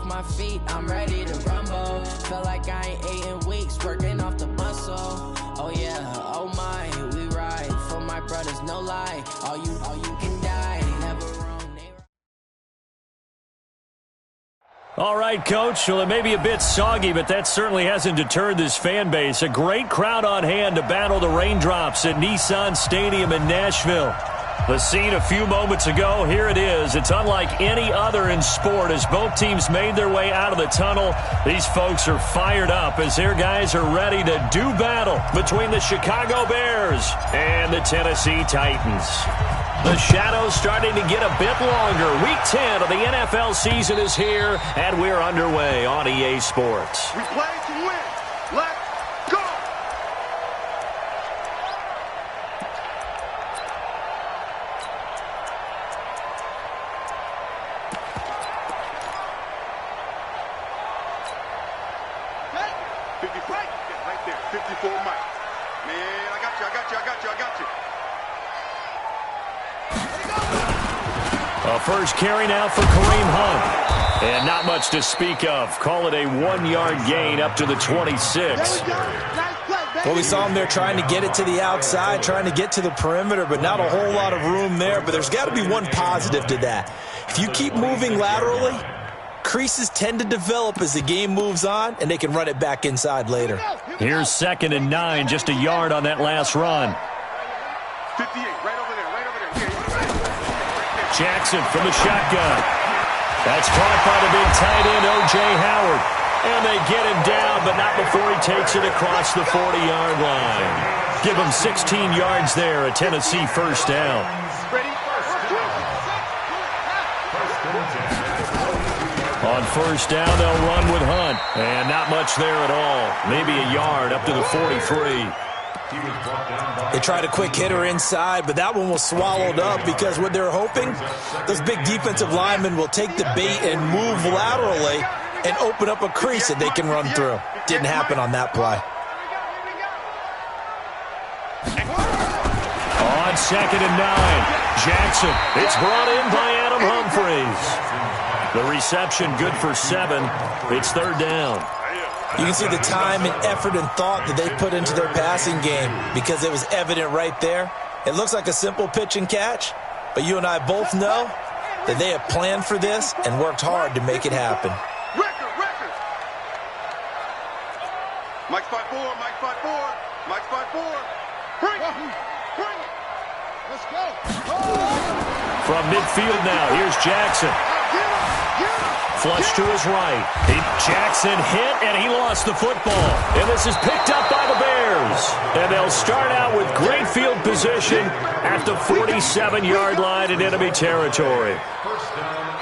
off my feet, I'm ready to rumble. Feel like I ain't ate in weeks, working off the muscle. Oh yeah, oh my, we ride for my brothers, no lie. All you can die, never wrong. All right, Coach. Well, it may be a bit soggy, but that certainly hasn't deterred this fan base. A great crowd on hand to battle the raindrops at Nissan Stadium in Nashville. The scene a few moments ago, here it is. It's unlike any other in sport as both teams made their way out of the tunnel. These folks are fired up as their guys are ready to do battle between the Chicago Bears and the Tennessee Titans. The shadow's starting to get a bit longer. Week 10 of the NFL season is here, and we're underway on EA Sports. We play to win. Let's go! Right there, 54 Mike. Man, I got you. A first carry now for Kareem Hunt. And not much to speak of. Call it a 1-yard gain up to the 26. Well, we saw him there trying to get it to the outside, trying to get to the perimeter, but not a whole lot of room there. But there's got to be one positive to that. If you keep moving laterally, creases tend to develop as the game moves on, and they can run it back inside later. Here's 2nd and 9, just a yard on that last run. 58, right over there. Jackson from the shotgun. That's caught by the big tight end, O.J. Howard. And they get him down, but not before he takes it across the 40-yard line. Give him 16 yards there, a Tennessee first down. On first down, they'll run with Hunt. And not much there at all. Maybe a yard up to the 43. They tried a quick hitter inside, but that one was swallowed up because what they're hoping, those big defensive linemen will take the bait and move laterally and open up a crease that they can run through. Didn't happen on that play. On 2nd and 9, Jackson. It's brought in by Adam Humphries. The reception good for 7. It's 3rd down. You can see the time and effort and thought that they put into their passing game because it was evident right there. It looks like a simple pitch and catch, but you and I both know that they have planned for this and worked hard to make it happen. Record. Mike's 5-4. Bring it. Let's go. From midfield now, here's Jackson. Flush to his right. Jackson hit, and he lost the football. And this is picked up by the Bears. And they'll start out with great field position at the 47-yard line in enemy territory.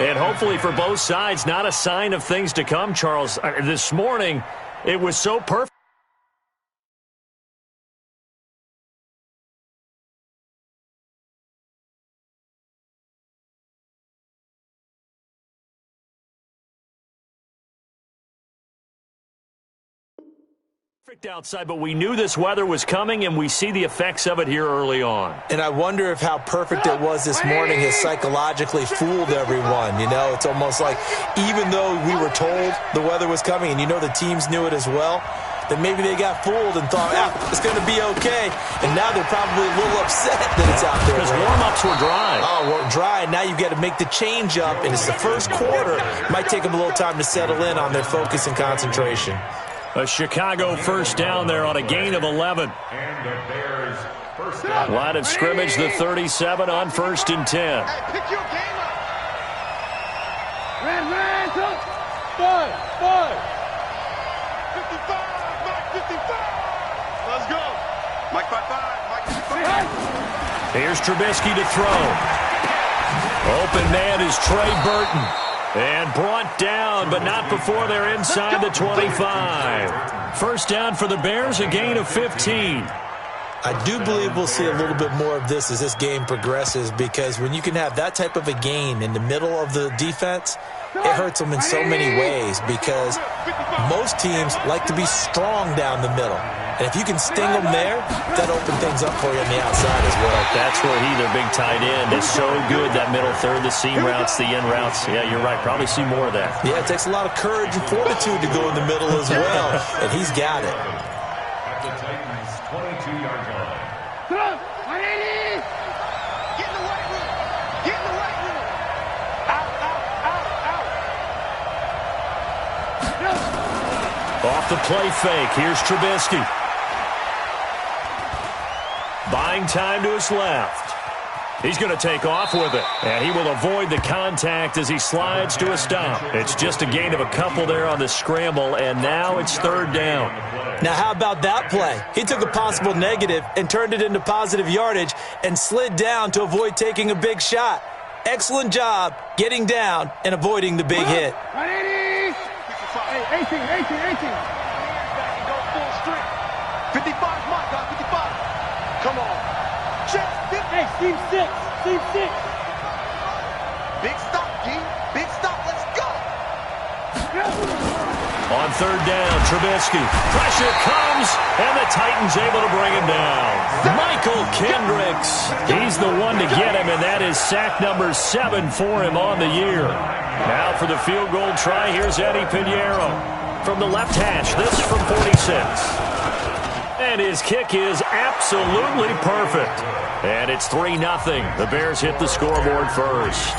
And hopefully for both sides, not a sign of things to come, Charles. This morning, it was so perfect. Outside, but we knew this weather was coming, and we see the effects of it here early on. And I wonder if how perfect it was this morning has psychologically fooled everyone. You know, it's almost like even though we were told the weather was coming, and you know the teams knew it as well, then maybe they got fooled and thought, it's going to be okay. And now they're probably a little upset that it's out there. Because warm-ups were dry. Oh, well, dry, and now you've got to make the change up, and it's the first quarter. It might take them a little time to settle in on their focus and concentration. A Chicago first down there on a gain of 11. Line of scrimmage, the 37 on 1st and 10. Pick your game up. Ran, 5. 55. Let's go. Mike 5. Here's Trubisky to throw. Open man is Trey Burton. And brought down, but not before they're inside the 25. First down for the Bears, a gain of 15. I do believe we'll see a little bit more of this as this game progresses, because when you can have that type of a gain in the middle of the defense, it hurts them in so many ways, because most teams like to be strong down the middle. And if you can sting them there, that'll open things up for you on the outside as well. That's where he, their big tight end, is so good, that middle third, the seam routes, the in routes. Yeah, you're right. Probably see more of that. Yeah, it takes a lot of courage and fortitude to go in the middle as well, and he's got it. At the Titans' 22-yard line. Get in the right room. Get in the right room. Out, out, out, out. Off the play fake, here's Trubisky. Buying time to his left. He's going to take off with it, and he will avoid the contact as he slides to a stop. It's just a gain of a couple there on the scramble, and now it's third down. Now, how about that play? He took a possible negative and turned it into positive yardage and slid down to avoid taking a big shot. Excellent job getting down and avoiding the big hit. 18. Go full strength. 55, my God, 55. Come on. Check. Hey, team 6. Big stop, G. Big stop. Let's go. On third down, Trubisky. Pressure comes, and the Titans able to bring him down. Michael Kendricks. He's the one to get him, and that is sack number 7 for him on the year. Now for the field goal try, here's Eddie Pinheiro. From the left hash, this from 46. And his kick is absolutely perfect. And it's 3-0. The Bears hit the scoreboard first.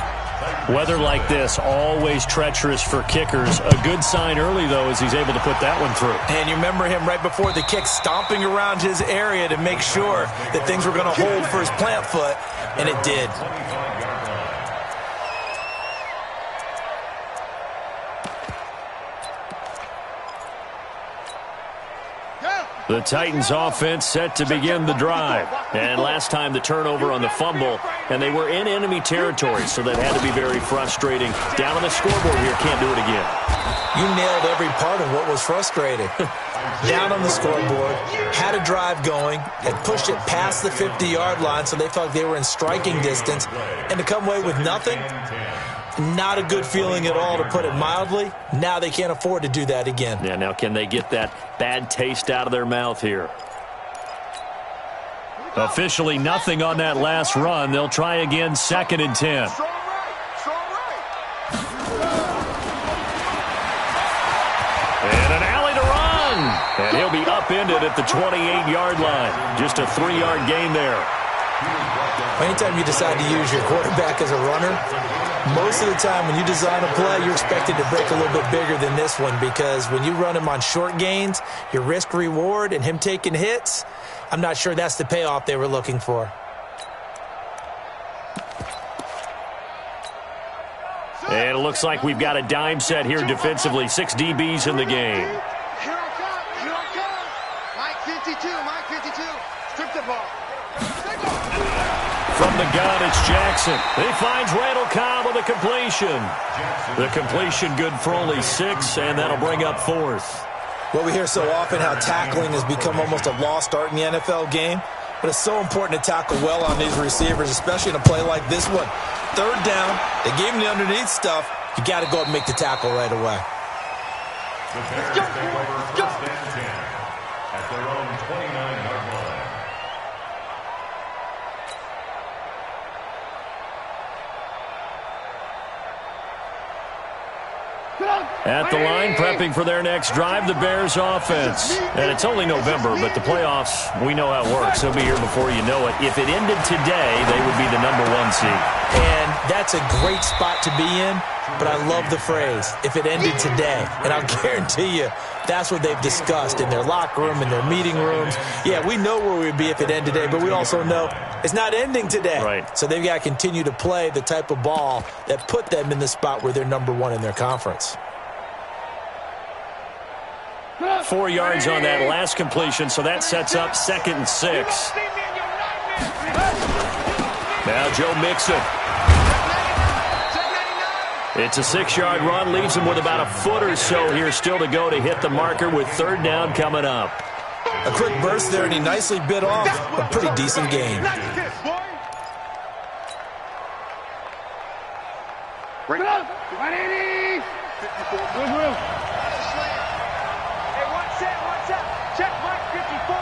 Weather like this, always treacherous for kickers. A good sign early, though, as he's able to put that one through. And you remember him right before the kick stomping around his area to make sure that things were going to hold for his plant foot, and it did. The Titans offense set to begin the drive. And last time the turnover on the fumble, and they were in enemy territory, so that had to be very frustrating. Down on the scoreboard here, can't do it again. You nailed every part of what was frustrating. Down on the scoreboard, had a drive going, had pushed it past the 50-yard line so they felt like they were in striking distance, and to come away with nothing, not a good feeling at all, to put it mildly. Now they can't afford to do that again. Yeah, now can they get that bad taste out of their mouth here? Officially nothing on that last run. They'll try again, 2nd and 10. Strong right. And an alley to run. And he'll be upended at the 28-yard line. Just a 3-yard gain there. Anytime you decide to use your quarterback as a runner, most of the time when you design a play, you're expected to break a little bit bigger than this one, because when you run him on short gains, your risk-reward and him taking hits, I'm not sure that's the payoff they were looking for. And it looks like we've got a dime set here defensively. 6 DBs in the game. Here I come. Mike 52. Strip the ball. From the gun, it's Jackson. He finds Randall Cobb with a completion. The completion good for only 6, and that'll bring up 4th. Well, we hear so often how tackling has become almost a lost art in the NFL game, but it's so important to tackle well on these receivers, especially in a play like this one. Third down, they gave him the underneath stuff. You got to go up and make the tackle right away. The Bears take over 1st and 10 at their own 29-yard line. At the line, prepping for their next drive, the Bears offense. And it's only November, but the playoffs, we know how it works. They'll be here before you know it. If it ended today, they would be the number 1 seed. And that's a great spot to be in, but I love the phrase, if it ended today. And I'll guarantee you, that's what they've discussed in their locker room, in their meeting rooms. Yeah, we know where we'd be if it ended today, but we also know it's not ending today. Right. So they've got to continue to play the type of ball that put them in the spot where they're number 1 in their conference. 4 yards on that last completion, so that sets up 2nd and 6. Now Joe Mixon. It's a 6-yard run, leaves him with about a foot or so here still to go to hit the marker with 3rd down coming up. A quick burst there, and he nicely bit off a pretty decent gain. Bring it up. 180. 54. Good. Hey, watch that. Check Mike 54.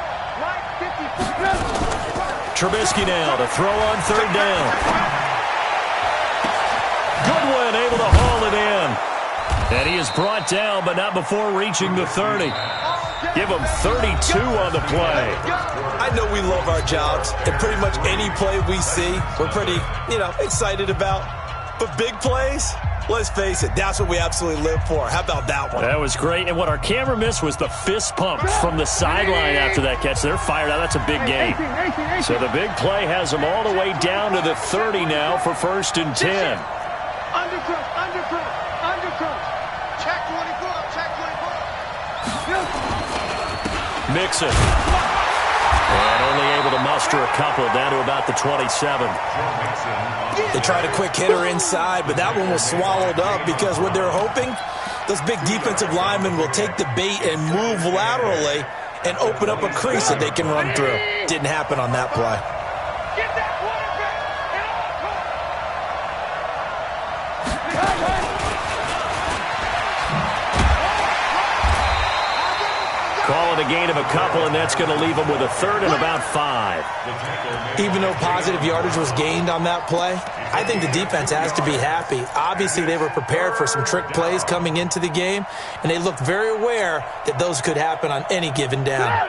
Trubisky now to throw on third down. Goodwin able to haul it in. And he is brought down, but not before reaching the 30. Give him 32 on the play. I know we love our jobs, and pretty much any play we see, we're pretty, excited about. But big plays, let's face it, that's what we absolutely live for. How about that one? That was great. And what our camera missed was the fist pump from the sideline after that catch. They're fired out. That's a big game. So the big play has them all the way down to the 30 now for 1st and 10. Undercross. Check 24, check 24. Mixon. And only able to muster a couple down to about the 27. They tried a quick hitter inside, but that one was swallowed up because what they're hoping, those big defensive linemen will take the bait and move laterally and open up a crease that they can run through. Didn't happen on that play. Get that quarterback and Call it a gain of a couple, and that's going to leave them with a 3rd and about 5. Even though positive yardage was gained on that play, I think the defense has to be happy. Obviously, they were prepared for some trick plays coming into the game, and they looked very aware that those could happen on any given down.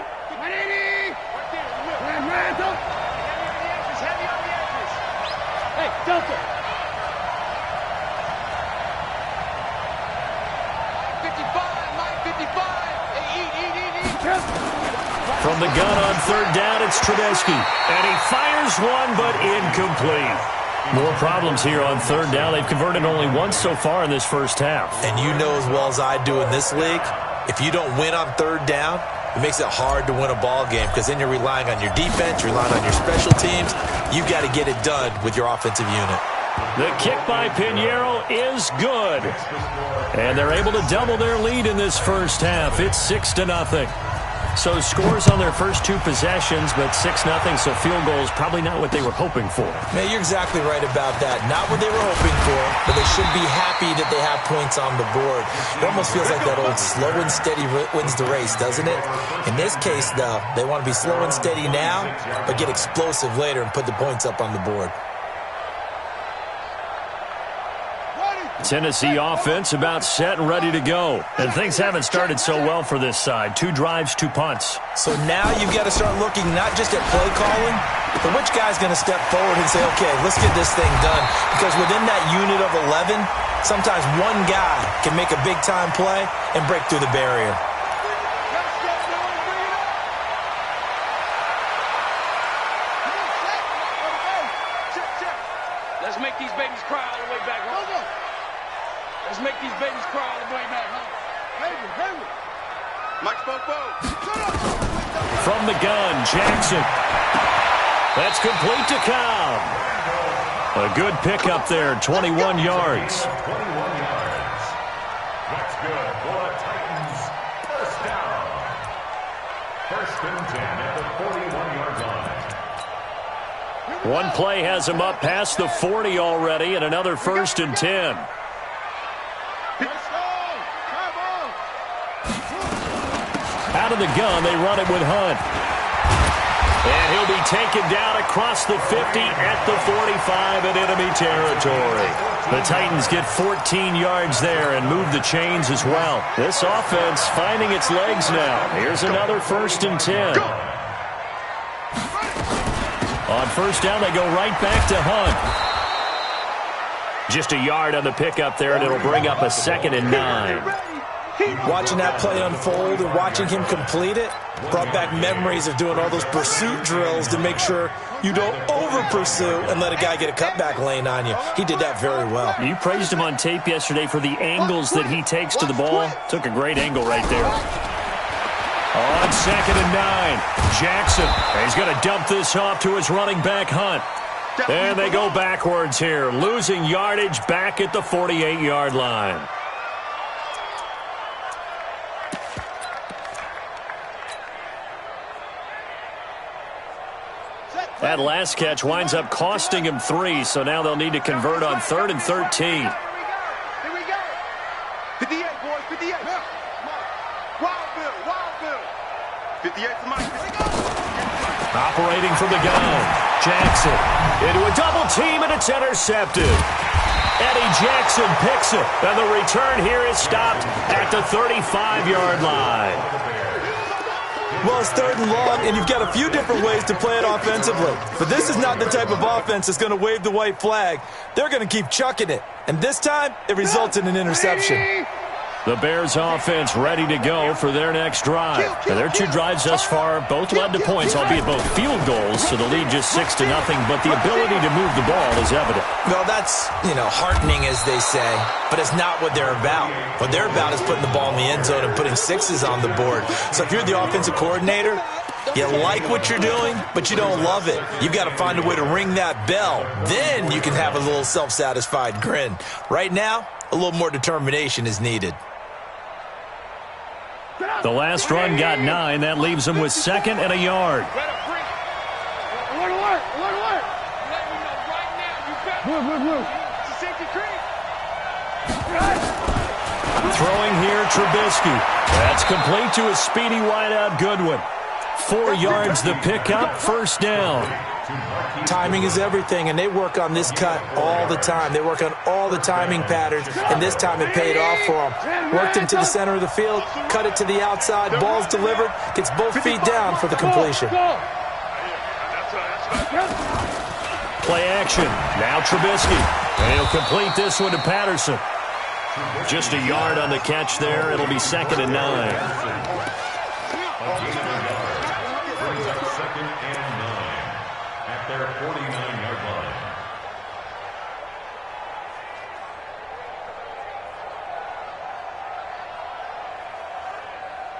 Hey, Delta. 55, Mike, 55. From the gun on 3rd down, it's Trubisky. And he fires one, but incomplete. More problems here on 3rd down. They've converted only once so far in this first half. And you know as well as I do in this league, if you don't win on 3rd down, it makes it hard to win a ball game because then you're relying on your defense, you're relying on your special teams. You've got to get it done with your offensive unit. The kick by Pinheiro is good. And they're able to double their lead in this first half. It's 6-0. So scores on their first 2 possessions, but 6-0, so field goals probably not what they were hoping for. Man, you're exactly right about that. Not what they were hoping for, but they should be happy that they have points on the board. It almost feels like that old slow and steady wins the race, doesn't it? In this case, though, they want to be slow and steady now, but get explosive later and put the points up on the board. Tennessee offense about set and ready to go. And things haven't started so well for this side. 2 drives, 2 punts. So now you've got to start looking not just at play calling, but which guy's going to step forward and say, okay, let's get this thing done. Because within that unit of 11, sometimes one guy can make a big-time play and break through the barrier. Let's make these babies cry all the way back home. Let's make these babies cry all the way back home. Mike Popo. From the gun, Jackson. That's complete to Cobb. A good pickup there, 21 yards. 21 yards. That's good for the Titans. First down. 1st and 10 at the 41-yard line. One play has him up past the 40 already, and another 1st and 10. Out of the gun, they run it with Hunt. And he'll be taken down across the 50 at the 45 in enemy territory. The Titans get 14 yards there and move the chains as well. This offense finding its legs now. Here's another 1st and 10. On 1st down, they go right back to Hunt. Just a yard on the pickup there, and it'll bring up a 2nd and 9. Watching that play unfold and watching him complete it brought back memories of doing all those pursuit drills to make sure you don't over-pursue and let a guy get a cutback lane on you. He did that very well. You praised him on tape yesterday for the angles that he takes to the ball. Took a great angle right there. On 2nd and 9, Jackson. He's going to dump this off to his running back, Hunt. And they go backwards here, losing yardage back at the 48-yard line. That last catch winds up costing him 3, so now they'll need to convert on 3rd and 13. Here we go. 58, boys, 58. Wild Bill. 58 for Mike. Here we go. Operating from the gun. Jackson into a double team, and it's intercepted. Eddie Jackson picks it, and the return here is stopped at the 35-yard line. Well, it's 3rd and long, and you've got a few different ways to play it offensively. But this is not the type of offense that's going to wave the white flag. They're going to keep chucking it. And this time, it results in an interception. The Bears offense ready to go for their next drive. Now, their 2 drives thus far both led to points, albeit both field goals, so the lead just 6-0, but the ability to move the ball is evident. Well, that's, heartening, as they say, but it's not what they're about. What they're about is putting the ball in the end zone and putting 6s on the board. So if you're the offensive coordinator, you like what you're doing, but you don't love it. You've got to find a way to ring that bell. Then you can have a little self-satisfied grin. Right now, a little more determination is needed. The last run got 9. That leaves them with 2nd and a yard. Throwing here, Trubisky. That's complete to a speedy wideout Goodwin. 4 yards the pickup, 1st down. Timing is everything, and they work on this cut all the time. They work on all the timing patterns, and this time it paid off for them. Worked him to the center of the field, cut it to the outside, ball's delivered, gets both feet down for the completion. Play action. Now Trubisky. And he'll complete this one to Patterson. Just a yard on the catch there. It'll be 2nd and 9. Their 49-yard line.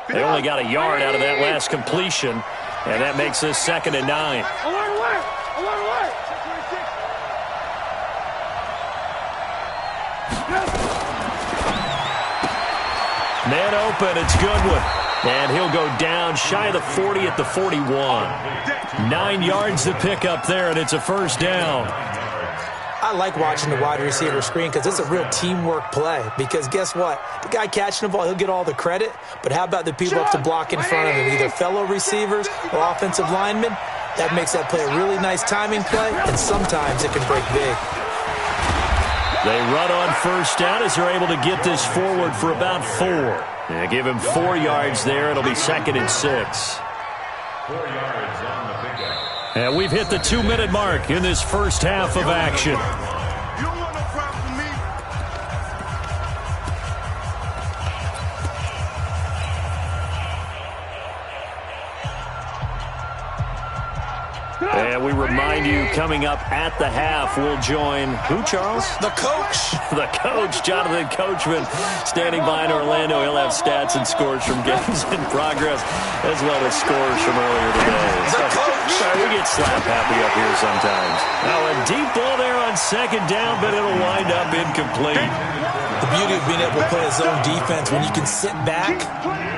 They only got a yard out of that last completion, and that makes this 2nd and 9. Man open, it's Goodwin. And he'll go down shy of the 40 at the 41. 9 yards to pick up there, and it's a 1st down. I like watching the wide receiver screen because it's a real teamwork play. Because guess what? The guy catching the ball, he'll get all the credit. But how about the people up to block in front of him, either fellow receivers or offensive linemen? That makes that play a really nice timing play, and sometimes it can break big. They run on 1st down as they're able to get this forward for about 4. Yeah, give him 4 yards there. It'll be 2nd and 6. 4 yards on the pickup. And we've hit the 2-minute mark in this first half of action. You don't want no problem from me. And we remind you, coming up at the half, we'll join who, Charles? The coach. The coach, Jonathan Coachman, standing by in Orlando. He'll have stats and scores from games in progress, as well as scores from earlier today. The coach. We get slap happy up here sometimes. Now a deep ball there on 2nd down, but it'll wind up incomplete. The beauty of being able to play his own defense, when you can sit back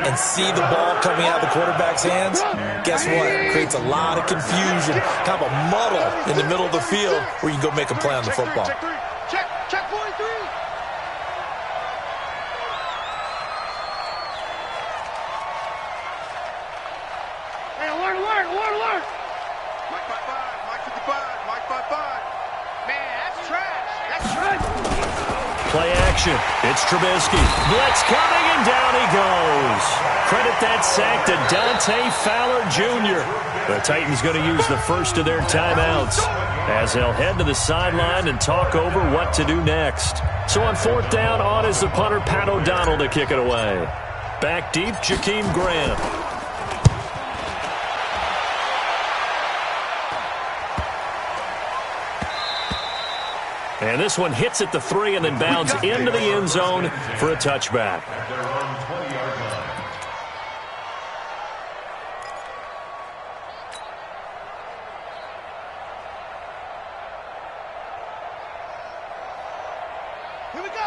and see the ball coming out of the quarterback's hands, guess what? It creates a lot of confusion, kind of a muddle in the middle of the field where you can go make a play on the football. Check 43. Hey, alert. Mike 55, Mike 55, Mike 55. Man, that's trash. Play action. It's Trubisky. Blitz coming, and down he goes. Credit that sack to Dante Fowler Jr. The Titans going to use the first of their timeouts as they'll head to the sideline and talk over what to do next. So on 4th down, on is the punter, Pat O'Donnell, to kick it away. Back deep, Jakeem Grant. And this one hits at the 3 and then bounds into the end zone for a touchback.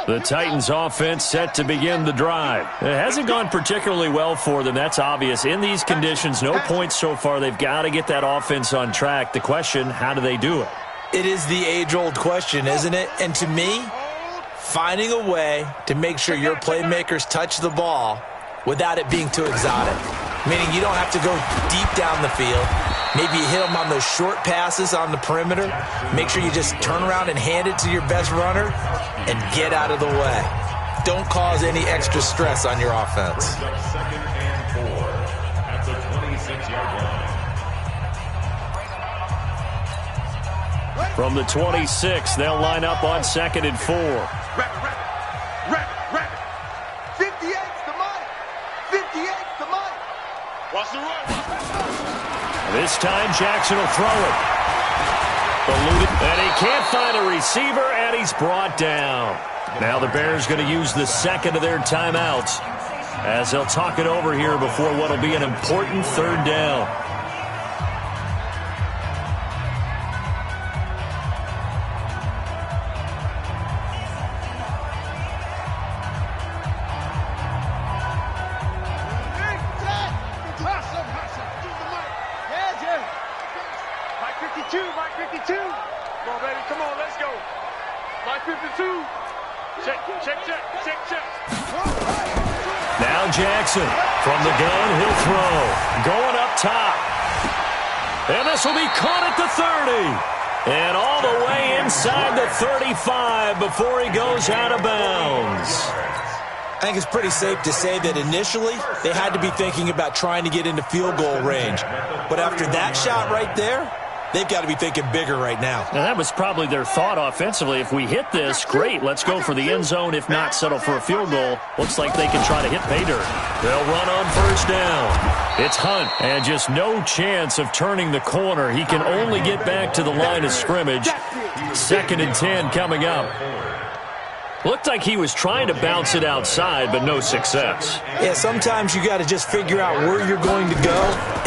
The Titans offense set to begin the drive. It hasn't gone particularly well for them. That's obvious. In these conditions, no points so far. They've got to get that offense on track. The question, how do they do it? It is the age-old question, isn't it? And to me, finding a way to make sure your playmakers touch the ball without it being too exotic. Meaning you don't have to go deep down the field. Maybe you hit them on those short passes on the perimeter. Make sure you just turn around and hand it to your best runner and get out of the way. Don't cause any extra stress on your offense. Second and 4 at the 26-yard line. From the 26, they'll line up on 2nd and 4. Rapid. 58's the money. 58's the money. Watch the run. This time, Jackson will throw it. Eluded, and he can't find a receiver, and he's brought down. Now the Bears going to use the second of their timeouts as they'll talk it over here before what will be an important 3rd down. Mike 52. Come on, baby. Come on, let's go. Mike 52. Check. Now Jackson from the gun, he'll throw. Going up top. And this will be caught at the 30. And all the way inside the 35 before he goes out of bounds. I think it's pretty safe to say that initially they had to be thinking about trying to get into field goal range. But after that shot right there, they've got to be thinking bigger right now. Now, that was probably their thought offensively. If we hit this, great. Let's go for the end zone. If not, settle for a field goal. Looks like they can try to hit pay dirt. They'll run on 1st down. It's Hunt, and just no chance of turning the corner. He can only get back to the line of scrimmage. 2nd and 10 coming up. Looked like he was trying to bounce it outside, but no success. Yeah, sometimes you got to just figure out where you're going to go,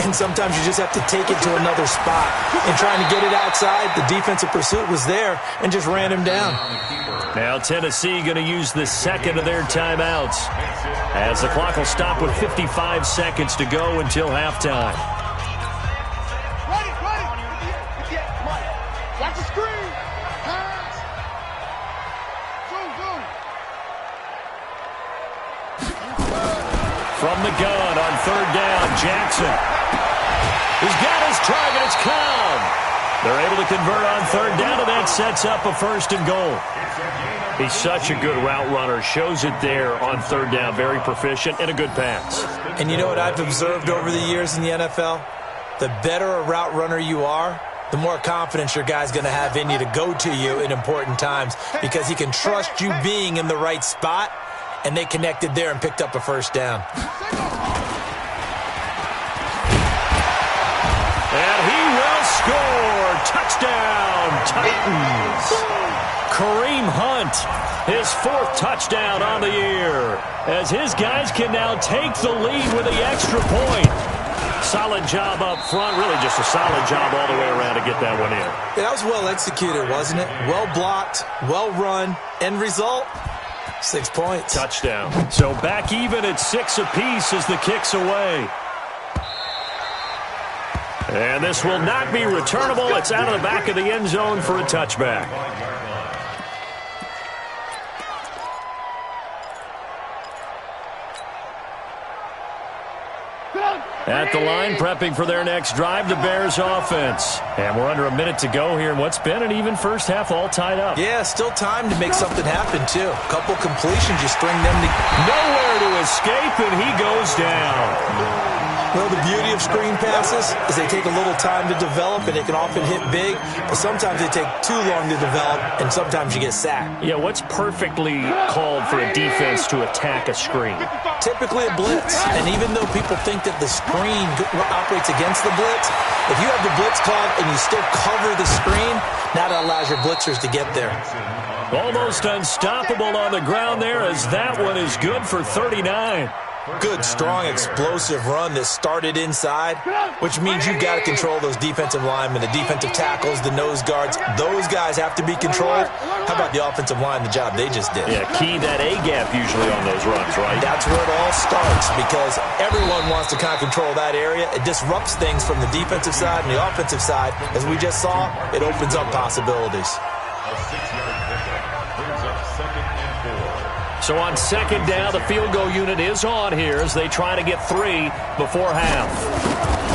and sometimes you just have to take it to another spot. And trying to get it outside, the defensive pursuit was there and just ran him down. Now Tennessee going to use the second of their timeouts as the clock will stop with 55 seconds to go until halftime. Ready. Watch the screen. Pass. Boom. From the gun on 3rd down, Jackson. He's got his target. It's Cobb. They're able to convert on 3rd down, and that sets up a 1st and goal. He's such a good route runner. Shows it there on 3rd down. Very proficient and a good pass. And you know what I've observed over the years in the NFL? The better a route runner you are, the more confidence your guy's going to have in you to go to you in important times because he can trust you being in the right spot, and they connected there and picked up a 1st down. And he will score. Touchdown, Titans. Kareem Hunt, his 4th touchdown on the year, as his guys can now take the lead with the extra point. Solid job up front, really just a solid job all the way around to get that one in. Yeah, that was well executed, wasn't it? Well blocked, well run, end result, 6 points. Touchdown. So back even at 6 apiece as the kick's away. And this will not be returnable. It's out of the back of the end zone for a touchback. At the line, prepping for their next drive, the Bears offense. And we're under a minute to go here in what's been an even first half, all tied up. Yeah, still time to make something happen, too. A couple completions, you string them together. Nowhere to escape, and he goes down. Well, the beauty of screen passes is they take a little time to develop, and they can often hit big, but sometimes they take too long to develop, and sometimes you get sacked. Yeah, what's perfectly called for a defense to attack a screen? Typically a blitz, and even though people think that the screen operates against the blitz, if you have the blitz called and you still cover the screen, that allows your blitzers to get there. Almost unstoppable on the ground there as that one is good for 39. Good, strong, explosive run that started inside, which means you've got to control those defensive linemen, the defensive tackles, the nose guards. Those guys have to be controlled. How about the offensive line, the job they just did? Yeah, key that A-gap usually on those runs, right? That's where it all starts because everyone wants to kind of control that area. It disrupts things from the defensive side and the offensive side. As we just saw, it opens up possibilities. A 6-yard pickup brings up 2nd and 4. So on 2nd down, the field goal unit is on here as they try to get 3 before half.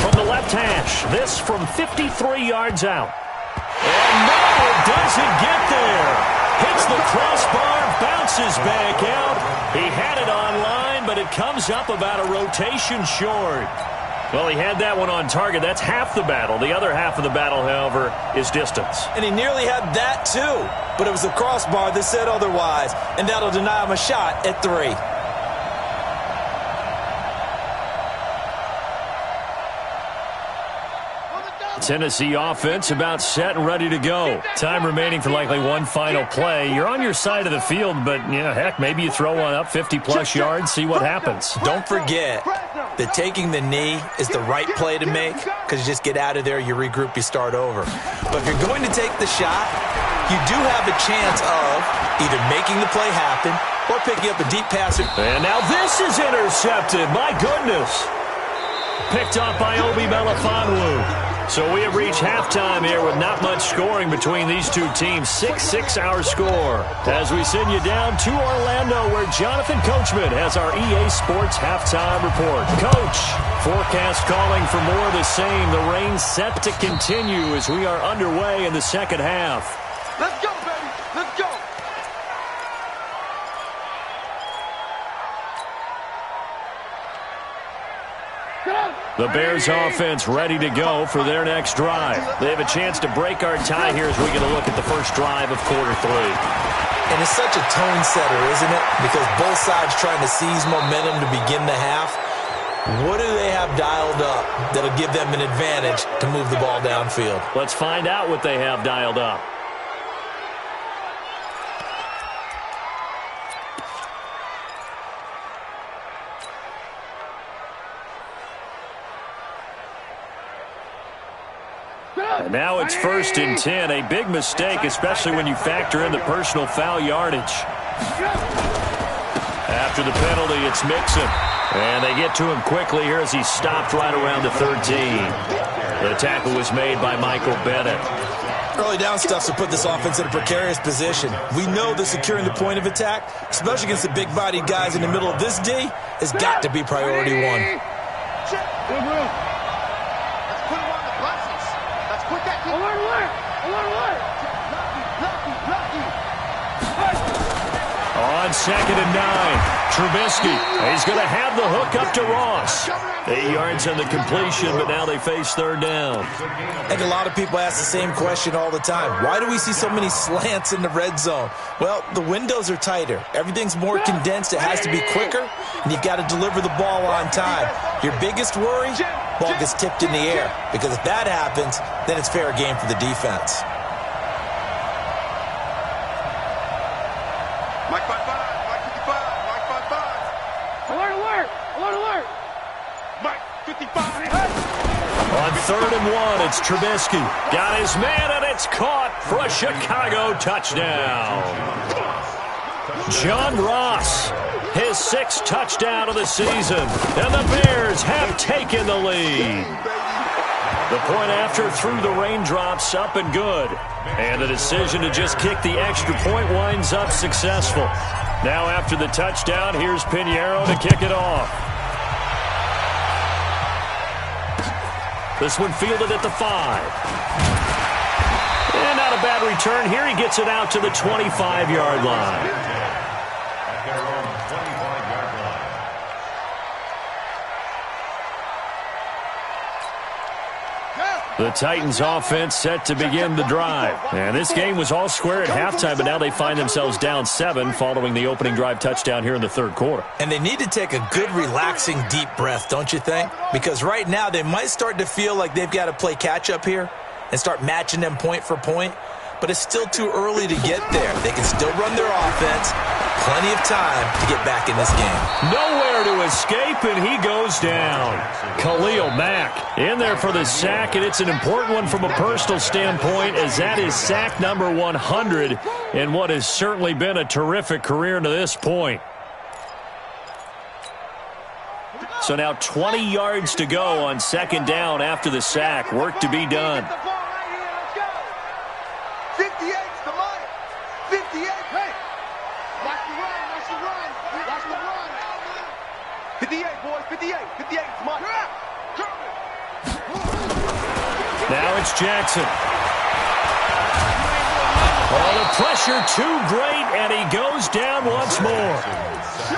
from the left hash. This from 53 yards out. And no, it doesn't get there. Hits the crossbar, bounces back out. He had it on line, but it comes up about a rotation short. Well, he had that one on target. That's half the battle. The other half of the battle, however, is distance. And he nearly had that, too. But it was the crossbar that said otherwise, and that'll deny him a shot at 3. Tennessee offense about set and ready to go. Time remaining for likely one final play. You're on your side of the field, but, yeah, heck, maybe you throw one up 50-plus yards, see what happens. Don't forget that taking the knee is the right play to make because you just get out of there, you regroup, you start over. But if you're going to take the shot, you do have a chance of either making the play happen or picking up a deep pass. And now this is intercepted. My goodness. Picked off by Obi Melifonwu. So we have reached halftime here with not much scoring between these two teams. 6-6 our score. As we send you down to Orlando where Jonathan Coachman has our EA Sports halftime report. Coach, forecast calling for more of the same. The rain set to continue as we are underway in the second half. Let's go, baby. Let's go. The Bears offense ready to go for their next drive. They have a chance to break our tie here as we get a look at the first drive of quarter 3. And it's such a tone setter, isn't it? Because both sides trying to seize momentum to begin the half. What do they have dialed up that'll give them an advantage to move the ball downfield? Let's find out what they have dialed up. And now it's 1st and 10. A big mistake, especially when you factor in the personal foul yardage. After the penalty, it's Mixon. And they get to him quickly here as he stopped right around the 13. The tackle was made by Michael Bennett. Early down stuff to put this offense in a precarious position. We know that securing the point of attack, especially against the big-bodied guys in the middle of this D, has got to be priority 1. On 2nd and 9, Trubisky. He's going to have the hook up to Ross. 8 yards on the completion, but now they face 3rd down. I think a lot of people ask the same question all the time. Why do we see so many slants in the red zone? Well, the windows are tighter. Everything's more condensed. It has to be quicker, and you've got to deliver the ball on time. Your biggest worry? Ball gets tipped in the air, because if that happens, then it's fair game for the defense. Mike 55, Mike 55, Mike 55. Alert. Mike 55. On 3rd and 1, it's Trubisky. Got his man, and it's caught for a Chicago touchdown. John Ross, his 6th touchdown of the season, and the Bears have taken the lead. The point after through the raindrops up and good. And the decision to just kick the extra point winds up successful. Now after the touchdown, here's Pinheiro to kick it off. This one fielded at the 5. And not a bad return here. He gets it out to the 25-yard line. The Titans offense set to begin the drive. And this game was all square at halftime, but now they find themselves down 7 following the opening drive touchdown here in the 3rd quarter. And they need to take a good, relaxing, deep breath, don't you think? Because right now they might start to feel like they've got to play catch-up here and start matching them point for point. But it's still too early to get there. They can still run their offense. Plenty of time to get back in this game. Nowhere to escape, and he goes down. Khalil Mack in there for the sack, and it's an important one from a personal standpoint, as that is sack number 100 in what has certainly been a terrific career to this point. So now 20 yards to go on 2nd down after the sack. Work to be done. 58's the Mike. 58. Hey. Watch the run. Watch the run. Watch the run. 58, boys. 58. 58's Mike. Now it's Jackson. Oh, the pressure too great, and he goes down once more.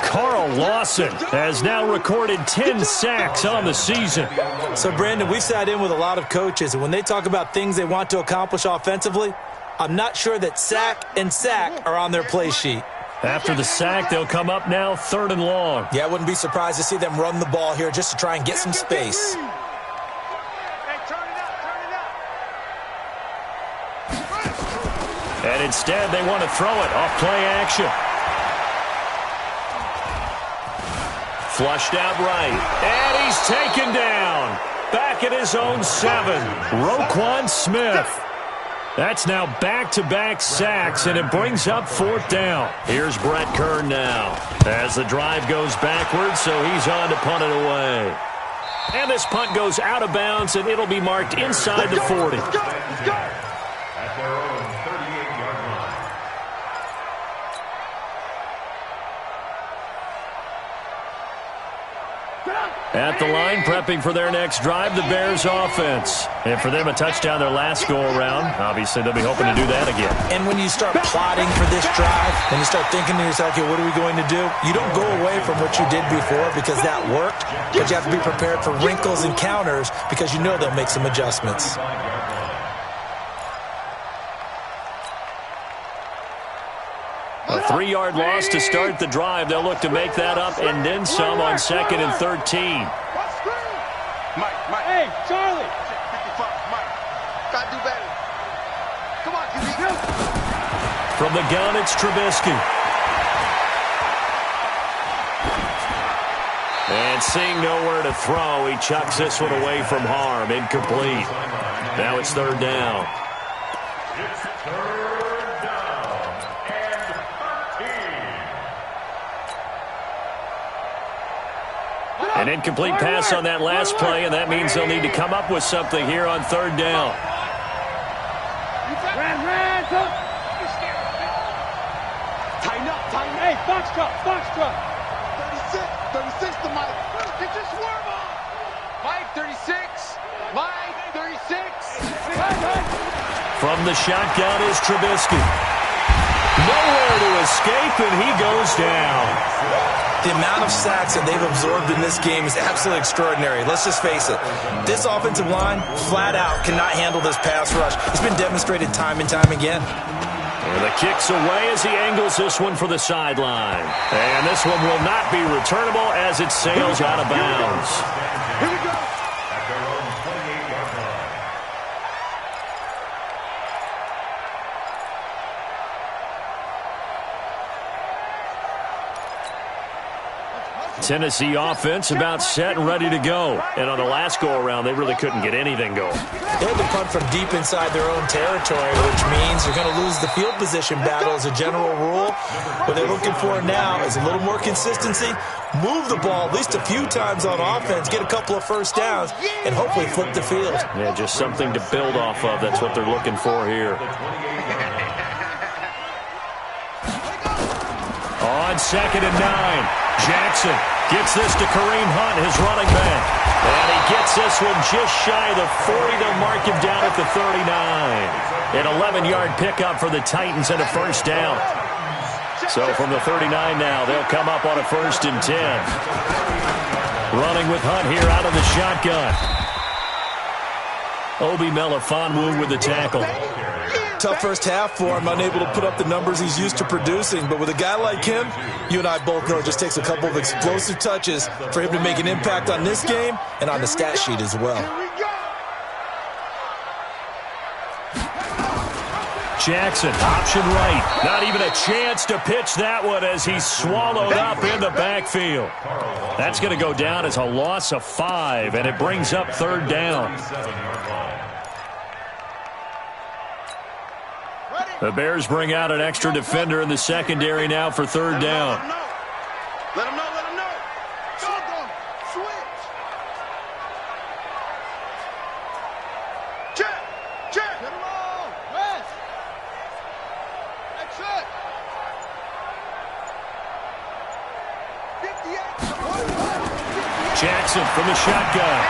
Carl Lawson has now recorded 10 sacks on the season. So, Brandon, we've sat in with a lot of coaches, and when they talk about things they want to accomplish offensively, I'm not sure that sack and sack are on their play sheet. After the sack, they'll come up now 3rd and long. Yeah, I wouldn't be surprised to see them run the ball here just to try and get some space. And instead, they want to throw it off play action. Flushed out right. And he's taken down. Back at his own 7. Roquan Smith. That's now back-to-back sacks, and it brings up 4th down. Here's Brett Kern now as the drive goes backwards, so he's on to punt it away. And this punt goes out of bounds, and it'll be marked inside the 40. At their own 38-yard line. At the line, prepping for their next drive, the Bears offense. And for them, a touchdown their last go-around. Obviously, they'll be hoping to do that again. And when you start plotting for this drive, and you start thinking to yourself, okay, what are we going to do? You don't go away from what you did before because that worked, but you have to be prepared for wrinkles and counters because you know they'll make some adjustments. A 3-yard loss to start the drive. They'll look to make that up and then some on 2nd and 13. Mike. Hey, Charlie. 55, Mike. Gotta do better. Come on, QB. From the gun, it's Trubisky. And seeing nowhere to throw, he chucks this one away from harm. Incomplete. Now it's 3rd down. It's 3rd down and 13. An incomplete pass on that last play, and that means they'll need to come up with something here on 3rd down. Ran, go. Tighten up. Hey, box truck. 36 to Mike. Get your swerve on. Mike, 36. Mike, 36. From the shotgun is Trubisky. Nowhere to escape, and he goes down. The amount of sacks that they've absorbed in this game is absolutely extraordinary. Let's just face it. This offensive line, flat out, cannot handle this pass rush. It's been demonstrated time and time again. And the kick's away as he angles this one for the sideline. And this one will not be returnable as it sails out of bounds. Here we go. At their own 28-yard line. Tennessee offense about set and ready to go. And on the last go-around, they really couldn't get anything going. They had to punt from deep inside their own territory, which means you're going to lose the field position battle as a general rule. What they're looking for now is a little more consistency, move the ball at least a few times on offense, get a couple of first downs, and hopefully flip the field. Yeah, just something to build off of. That's what they're looking for here. On 2nd and 9, Jackson gets this to Kareem Hunt, his running back. And he gets this one just shy of the 40. They'll mark him down at the 39. An 11-yard pickup for the Titans and a first down. So from the 39 now, they'll come up on a 1st and 10. Running with Hunt here out of the shotgun. Obi Melifonwu with the tackle. Tough first half for him, unable to put up the numbers he's used to producing. But with a guy like him, you and I both know it just takes a couple of explosive touches for him to make an impact on this game and on the stat sheet as well. Jackson, option right. Not even a chance to pitch that one as he's swallowed up in the backfield. That's going to go down as a loss of 5, and it brings up 3rd down. The Bears bring out an extra defender in the secondary now for 3rd down. Let him know. Go. Switch. Check. Get him on. Rest. Exit. 58. Jackson from the shotgun.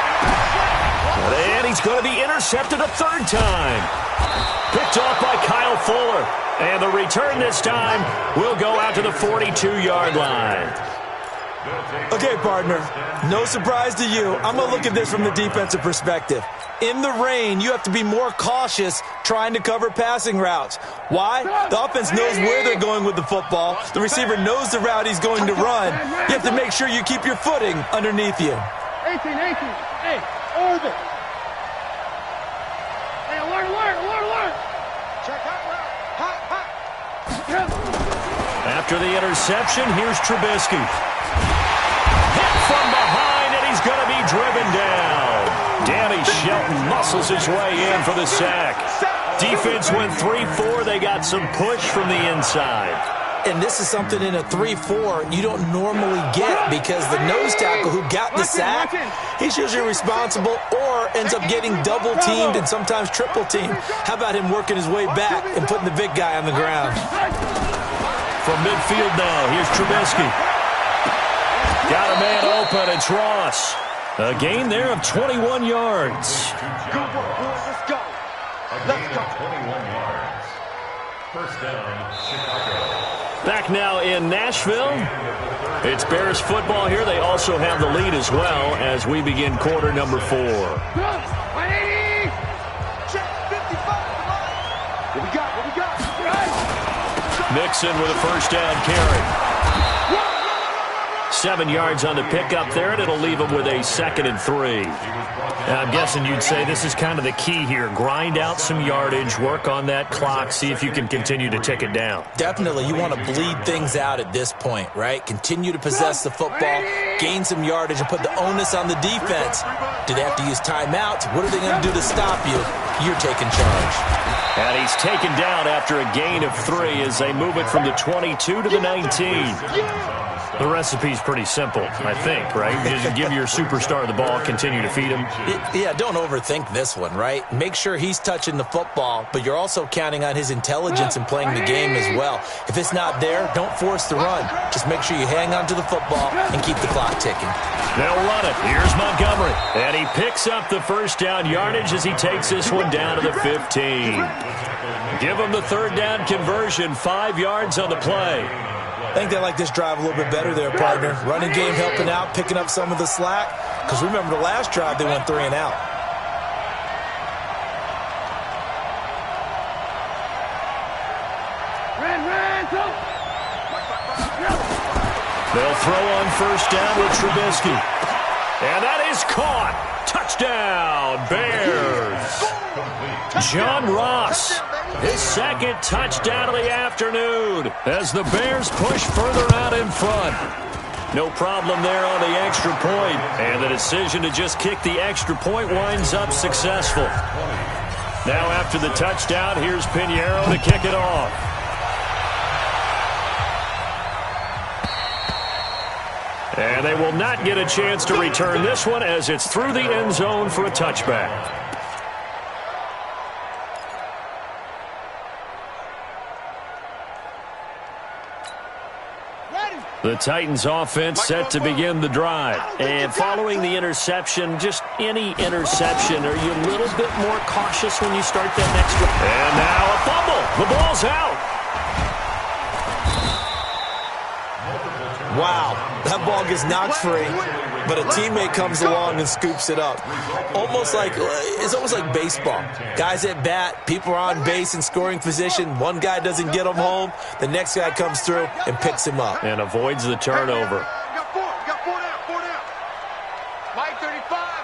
And he's going to be intercepted a third time. Picked off by Kyle Fuller. And the return this time will go out to the 42-yard line. Okay, partner, no surprise to you. I'm going to look at this from the defensive perspective. In the rain, you have to be more cautious trying to cover passing routes. Why? The offense knows where they're going with the football. The receiver knows the route he's going to run. You have to make sure you keep your footing underneath you. 18. Hey, orbit. Hey, alert. Check out route. Hot. After the interception, here's Trubisky. Hit from behind, and he's going to be driven down. Danny Shelton muscles his way in for the sack. Defense went 3-4. They got some push from the inside. And this is something in a 3-4 you don't normally get because the nose tackle who got the sack, he's usually responsible or ends up getting double-teamed and sometimes triple-teamed. How about him working his way back and putting the big guy on the ground? From midfield now, here's Trubisky. Got a man open, it's Ross. A gain there of 21 yards. Let's go. A gain of 21 yards. First down, Chicago. Back now in Nashville. It's Bears football here. They also have the lead as well as we begin quarter number 4. 180. Check 55. What we got? Mixon with a first down carry. 7 yards on the pickup there, and it'll leave him with a 2nd and 3. Now, I'm guessing you'd say this is kind of the key here. Grind out some yardage, work on that clock, see if you can continue to tick it down. Definitely, you want to bleed things out at this point, right? Continue to possess the football, gain some yardage, and put the onus on the defense. Do they have to use timeouts? What are they going to do to stop you? You're taking charge. And he's taken down after a gain of 3 as they move it from the 22 to the 19. The recipe's pretty simple, I think, right? You just give your superstar the ball, continue to feed him. Yeah, don't overthink this one, right? Make sure he's touching the football, but you're also counting on his intelligence in playing the game as well. If it's not there, don't force the run. Just make sure you hang on to the football and keep the clock ticking. They'll run it. Here's Montgomery. And he picks up the first down yardage as he takes this one down to the 15. Give him the third down conversion, 5 yards on the play. I think they like this drive a little bit better there, partner. Running game helping out, picking up some of the slack. Because remember the last drive, they went 3 and out. They'll throw on first down with Trubisky. And that is caught. Touchdown, Bears. John Ross, his 2nd touchdown of the afternoon as the Bears push further out in front. No problem there on the extra point, and the decision to just kick the extra point winds up successful. Now after the touchdown, here's Pinheiro to kick it off. And they will not get a chance to return this one as it's through the end zone for a touchback. The Titans offense set to begin the drive. And following the interception, just any interception, are you a little bit more cautious when you start that next drive? And now a fumble. The ball's out. Wow, that ball gets knocked free, but a teammate comes along and scoops it up. It's almost like baseball. Guys at bat, people are on base in scoring position. One guy doesn't get him home. The next guy comes through and picks him up. And avoids the turnover. Got four down. Mike 35.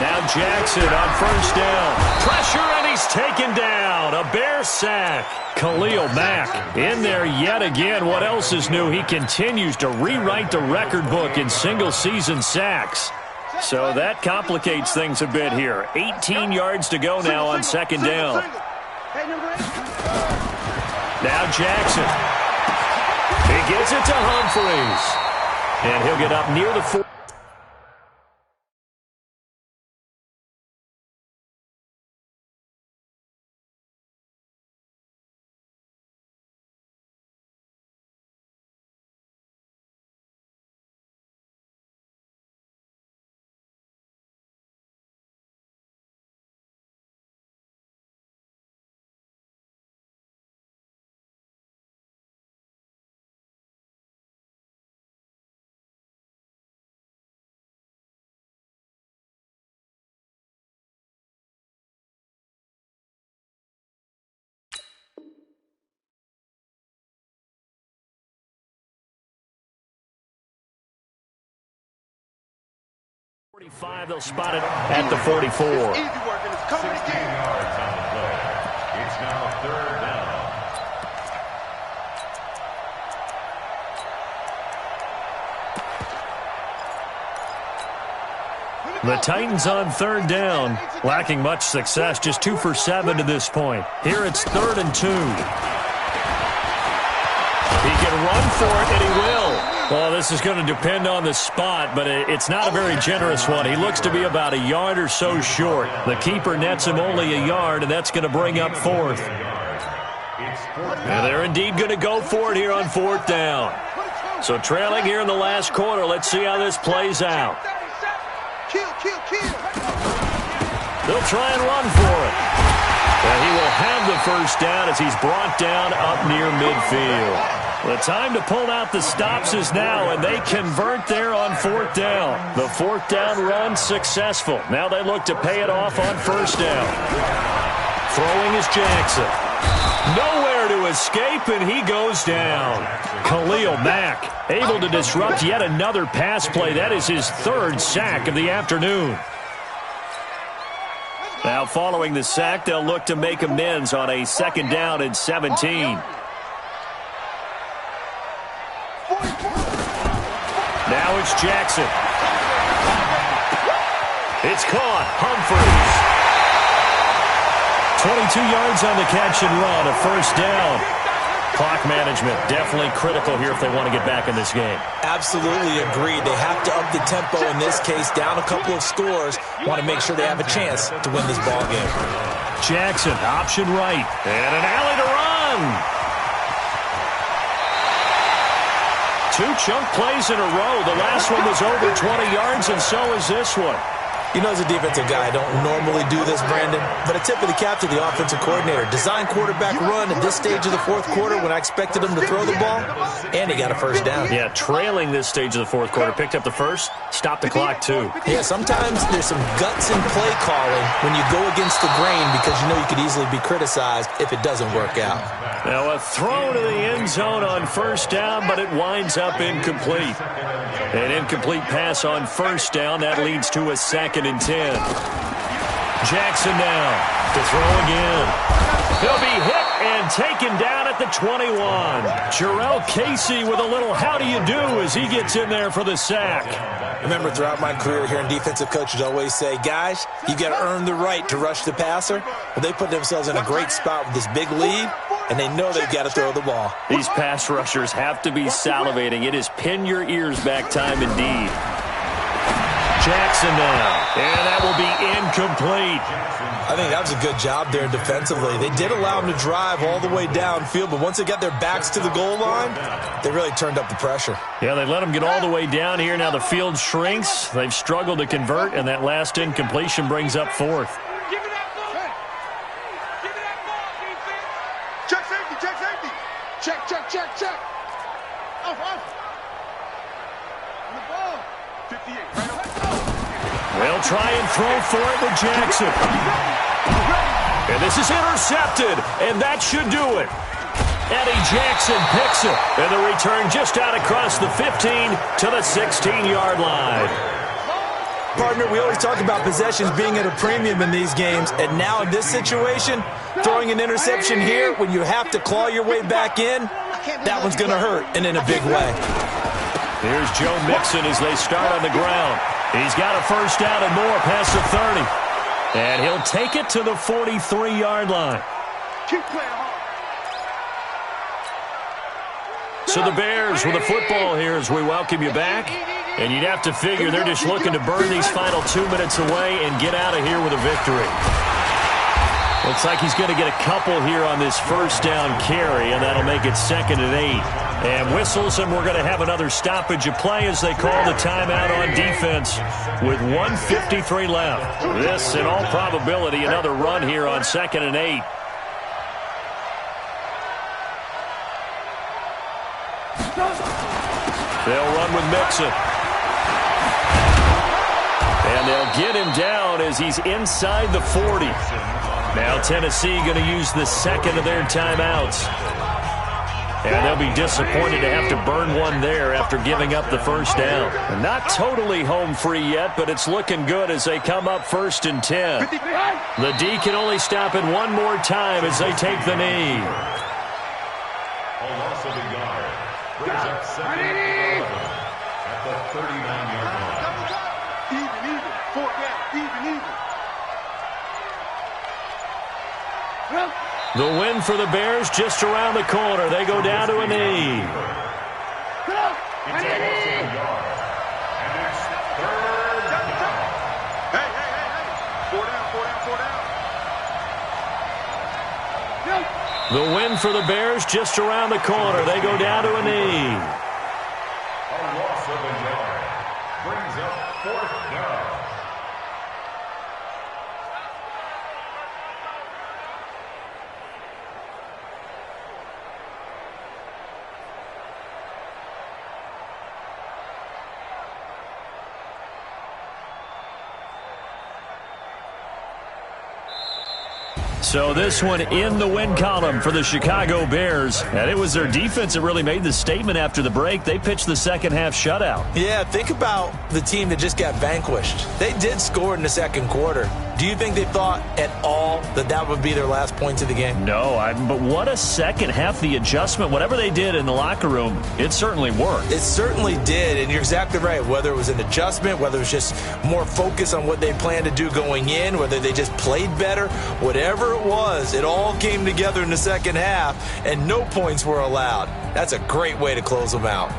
Now Jackson on first down. Pressure, and he's taken down. A Bear sack. Khalil Mack in there yet again. What else is new? He continues to rewrite the record book in single-season sacks. So that complicates things a bit here. 18 yards to go now on 2nd down. Now Jackson. He gets it to Humphreys. And he'll get up near the 4. 45, they'll spot it at the 44. 16 yards on the play. It's now 3rd down. The Titans on 3rd down, lacking much success, just 2 for 7 to this point. Here it's 3rd and 2. He can run for it, and he will. Well, this is going to depend on the spot, but it's not a very generous one. He looks to be about a yard or so short. The keeper nets him only a yard, and that's going to bring up 4th. And they're indeed going to go for it here on 4th down. So trailing here in the last quarter, let's see how this plays out. They'll try and run for it. And he will have the first down as he's brought down up near midfield. The time to pull out the stops is now, and they convert there on 4th down. The 4th down run successful. Now they look to pay it off on 1st down. Throwing is Jackson. Nowhere to escape, and he goes down. Khalil Mack able to disrupt yet another pass play. That is his 3rd sack of the afternoon. Now following the sack, they'll look to make amends on a 2nd down and 17. Now it's Jackson. It's caught. Humphries. 22 yards on the catch and run, a 1st down. Clock management definitely critical here if they want to get back in this game. Absolutely agreed. They have to up the tempo in this case, down a couple of scores. Want to make sure they have a chance to win this ball game. Jackson, option right, and an alley to run. 2 chunk plays in a row. The last one was over 20 yards, and so is this one. You know, as a defensive guy, I don't normally do this, Brandon, but a tip of the cap to the offensive coordinator. Design quarterback run at this stage of the 4th quarter when I expected him to throw the ball, and he got a 1st down. Yeah, trailing this stage of the 4th quarter. Picked up the 1st, stopped the clock too. Yeah, sometimes there's some guts in play calling when you go against the grain because you know you could easily be criticized if it doesn't work out. Now a throw to the end zone on 1st down, but it winds up incomplete. An incomplete pass on 1st down. That leads to a 2nd and 10. Jackson now to throw again. He'll be hit and taken down at the 21. Jarrell Casey with a little how do you do as he gets in there for the sack. Remember, throughout my career here in defensive coaches always say, guys, you got to earn the right to rush the passer. Well, they put themselves in a great spot with this big lead, and they know they've got to throw the ball. These pass rushers have to be salivating. It is pin your ears back time indeed. Jackson now, and that will be incomplete. I think that was a good job there defensively. They did allow them to drive all the way downfield, but once they got their backs to the goal line, they really turned up the pressure. Yeah, they let them get all the way down here. Now the field shrinks. They've struggled to convert, and that last incompletion brings up 4th. Give me that ball. Give me that ball, defense. Check safety, check safety. Check, check, check, check. Off, off. On the ball. 58, right away. They'll try and throw for it with Jackson. And this is intercepted, and that should do it. Eddie Jackson picks it, and the return just out across the 15 to the 16-yard line. Partner, we always talk about possessions being at a premium in these games, and now in this situation, throwing an interception here when you have to claw your way back in, that one's going to hurt, and in a big way. Here's Joe Mixon as they start on the ground. He's got a 1st down and more past the 30. And he'll take it to the 43-yard line. Keep playing hard. So the Bears with the football here as we welcome you back. And you'd have to figure they're just looking to burn these final 2 minutes away and get out of here with a victory. Looks like he's going to get a couple here on this 1st down carry, and that'll make it 2nd and 8. And whistles, and we're going to have another stoppage of play as they call the timeout on defense with 1:53 left. This, in all probability, another run here on 2nd and 8. They'll run with Mixon. And they'll get him down as he's inside the 40. Now Tennessee going to use the 2nd of their timeouts. And they'll be disappointed to have to burn one there after giving up the first down. Not totally home free yet, but it's looking good as they come up 1st and 10. The D can only stop it one more time as they take the knee. A loss of a yard. Brings up 2nd and 11 at the 39-yard line. Even. 4 down. Even. The win for the Bears just around the corner. They go down to a knee. It's a loss of a yard. And it's 3rd down. Hey. 4 down. The win for the Bears just around the corner. They go down to a knee. A loss of a yard. Brings up 4th down. So this one in the win column for the Chicago Bears. And it was their defense that really made the statement after the break. They pitched the second half shutout. Yeah, think about the team that just got vanquished. They did score in the second quarter. Do you think they thought at all that that would be their last points of the game? No, but what a second half. The adjustment, whatever they did in the locker room, it certainly worked. It certainly did, and you're exactly right. Whether it was an adjustment, whether it was just more focus on what they planned to do going in, whether they just played better, whatever it was, it all came together in the second half, and no points were allowed. That's a great way to close them out.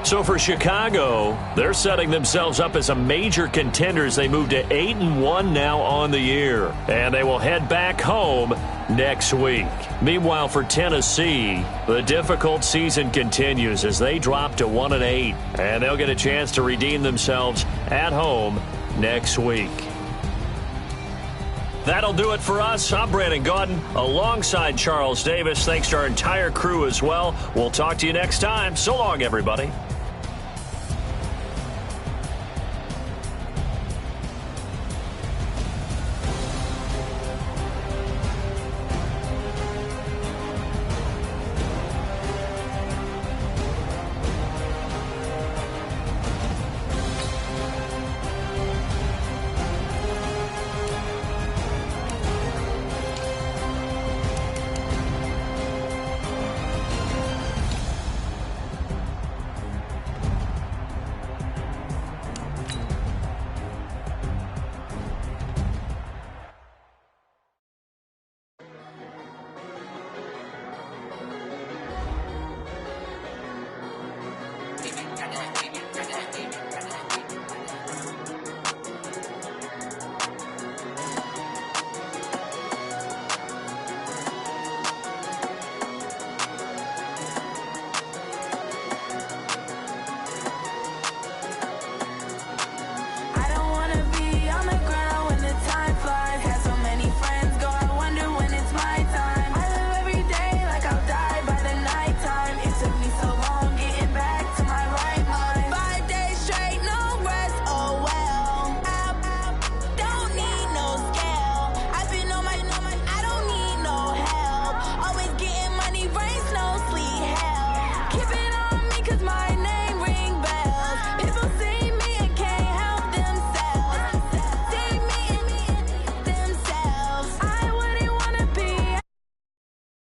So for Chicago, they're setting themselves up as a major contender as they move to 8-1 now on the year. And they will head back home next week. Meanwhile, for Tennessee, the difficult season continues as they drop to 1-8. And they'll get a chance to redeem themselves at home next week. That'll do it for us. I'm Brandon Gaudin alongside Charles Davis. Thanks to our entire crew as well. We'll talk to you next time. So long, everybody.